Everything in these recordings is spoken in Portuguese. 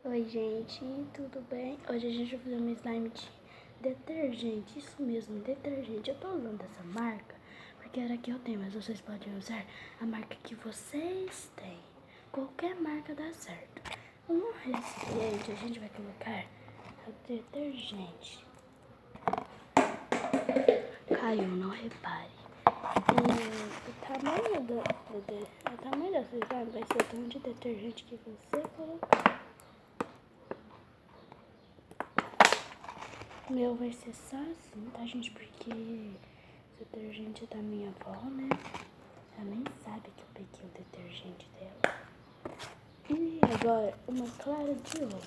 Oi gente, tudo bem? Hoje a gente vai fazer um slime de detergente, isso mesmo, detergente. Eu tô usando essa marca porque era que eu tenho, mas vocês podem usar a marca que vocês têm. Qualquer marca dá certo. No recipiente a gente vai colocar o detergente. Caiu, não repare. E o tamanho desse slime vai ser o tanto de detergente que você colocar. O meu vai ser só assim, tá, gente? Porque o detergente é da minha avó, né? Ela nem sabe que eu peguei o detergente dela. E agora, uma clara de ovo.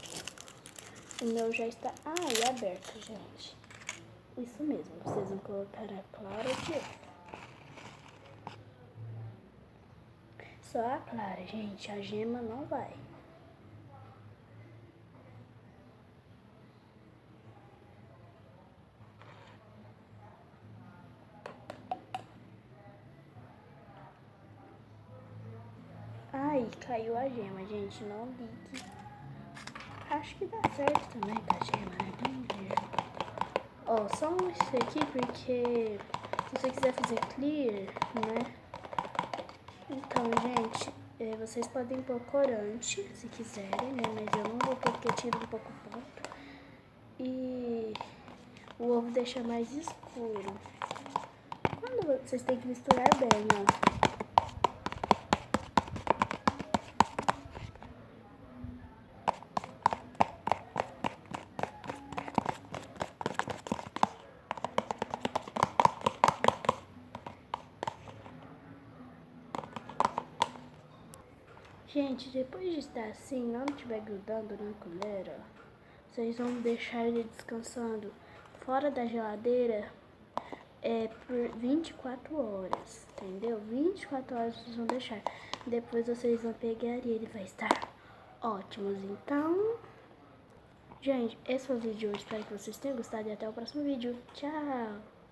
O meu já está... aberto, gente. Isso mesmo, vocês vão colocar a clara de ovo. Só a clara, gente. A gema não vai. Ai, caiu a gema, gente. Não ligue. Acho que dá certo também com a gema, né? Vamos ver. Ó, só esse aqui porque se você quiser fazer clear, né? Então, gente, vocês podem pôr corante se quiserem, né? Mas eu não vou pôr porque tira um pouco o ponto. E o ovo deixa mais escuro. Quando vocês têm que misturar bem, ó. Gente, depois de estar assim, não estiver grudando na colher, ó, vocês vão deixar ele descansando fora da geladeira por 24 horas, entendeu? 24 horas vocês vão deixar. Depois vocês vão pegar e ele vai estar ótimos. Então, gente, esse foi o vídeo de hoje. Espero que vocês tenham gostado e até o próximo vídeo. Tchau!